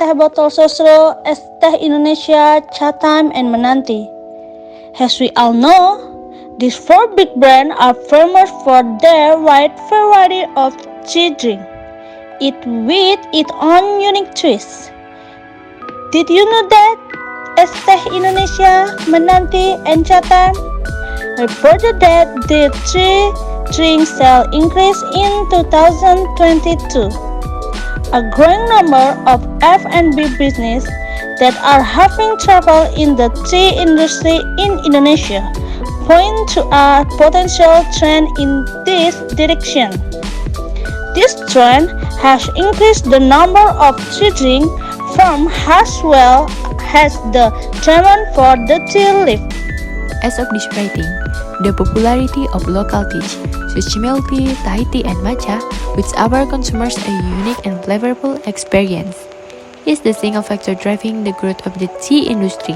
teh botol sosro, es teh Indonesia, Chatham, and Menanti. As we all know, these four big brands are famous for their wide variety of tea drink, each with its own unique twist. Did you know that es teh Indonesia, Menanti, and Chatham reported that the three drink sales increased in 2022? A growing number of F&B businesses that are having trouble in the tea industry in Indonesia point to a potential trend in this direction. This trend has increased the number of tea drink farms as well as the demand for the tea leaf. As of this writing, the popularity of local teas, such milk tea, Thai tea, and matcha, which our consumers a unique and flavorful experience, is the single factor driving the growth of the tea industry.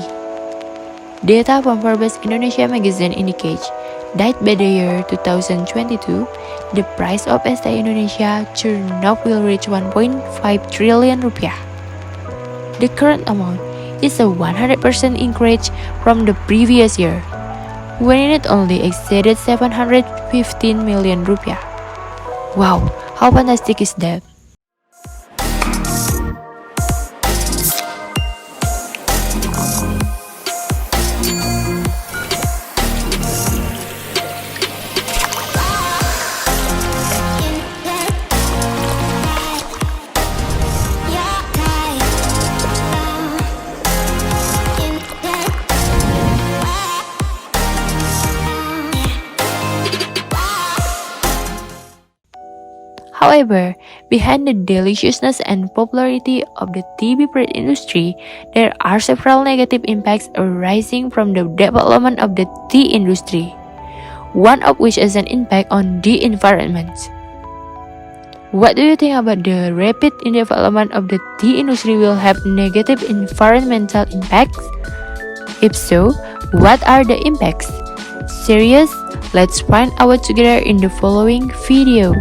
Data from Forbes Indonesia magazine indicates that by the year 2022, the price of es teh Indonesia churned up will reach 1.5 trillion rupiah. The current amount is a 100% increase from the previous year, when it only exceeded 715 million rupiah. Wow, how fantastic is that? However, behind the deliciousness and popularity of the tea beverage industry, there are several negative impacts arising from the development of the tea industry, one of which is an impact on the environment. What do you think about the rapid development of the tea industry will have negative environmental impacts? If so, what are the impacts? Serious? Let's find out together in the following video.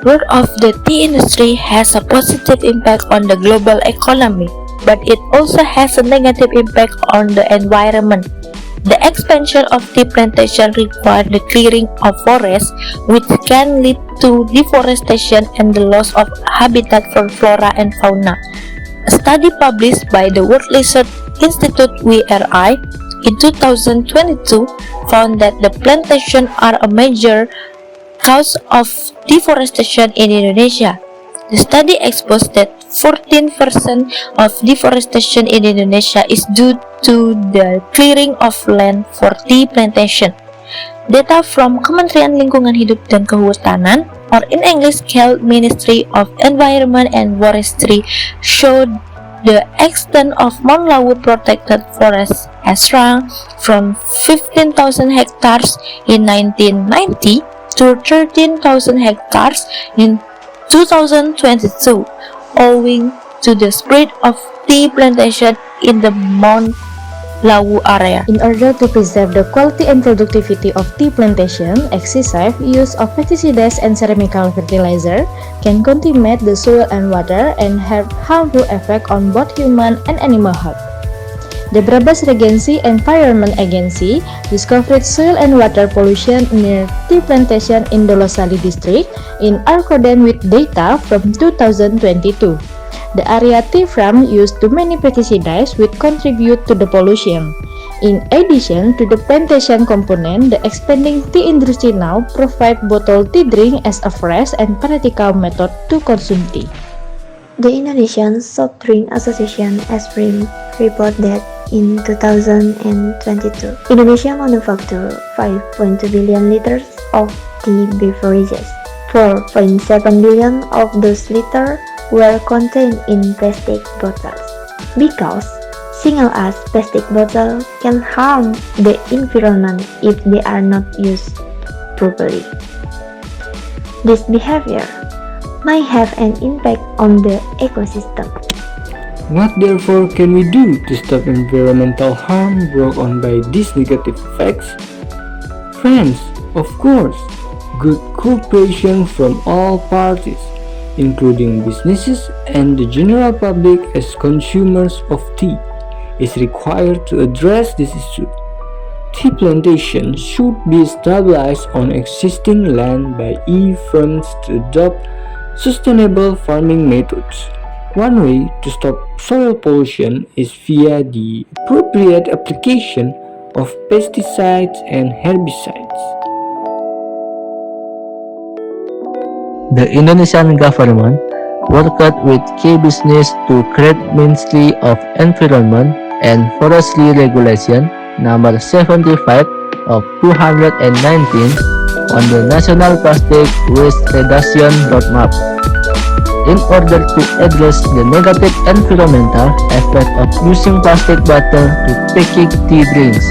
Growth of the tea industry has a positive impact on the global economy, but it also has a negative impact on the environment. The expansion of tea plantation requires the clearing of forests, which can lead to deforestation and the loss of habitat for flora and fauna. A study published by the World Research Institute WRI in 2022 found that the plantations are a major cause of deforestation in Indonesia. The study exposed that 14% of deforestation in Indonesia is due to the clearing of land for tea plantation. Data from Kementerian Lingkungan Hidup dan Kehutanan, or in English called Ministry of Environment and Forestry, showed the extent of Mount Lawu protected forest has shrunk from 15,000 hectares in 1990 to 13,000 hectares in 2022, owing to the spread of tea plantation in the Mount Lawu area. In order to preserve the quality and productivity of tea plantation, excessive use of pesticides and chemical fertilizer can contaminate the soil and water and have harmful effect on both human and animal health. The Brebes Regency Environment Agency discovered soil and water pollution near tea plantation in Dolosali district in accordance with data from 2022. The area tea farm used too many pesticides which contribute to the pollution. In addition to the plantation component, the expanding tea industry now provide bottled tea drink as a fresh and practical method to consume tea. The Indonesian Soft Drink Association (SDRIM) report that in 2022, Indonesia manufactured 5.2 billion liters of tea beverages. 4.7 billion of those liters were contained in plastic bottles. Because single-use plastic bottles can harm the environment if they are not used properly. This behavior might have an impact on the ecosystem. What therefore can we do to stop environmental harm brought on by these negative effects? Friends, of course, good cooperation from all parties. including businesses and the general public as consumers of tea, is required to address this issue. Tea plantations should be stabilized on existing land by firms to adopt sustainable farming methods. One way to stop soil pollution is via the appropriate application of pesticides and herbicides. The Indonesian government worked with key business to create Ministry of Environment and Forestry Regulation number 75 of 219 on the National Plastic Waste Reduction Roadmap. In order to address the negative environmental effect of using plastic bottle to packing tea drinks,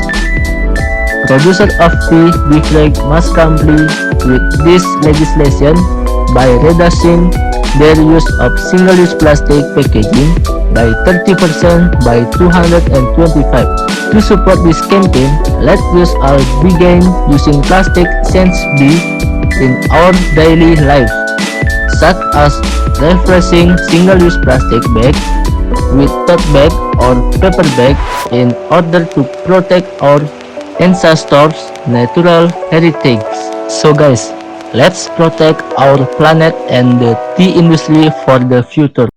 producers of tea beverage must comply with this legislation by reducing their use of single-use plastic packaging by 30% by 2025. To support this campaign, let us all begin using plastic sensibly in our daily lives, such as replacing single-use plastic bag with tote bag or paper bag in order to protect our ancestors' natural heritage. So guys, let's protect our planet and the tea industry for the future.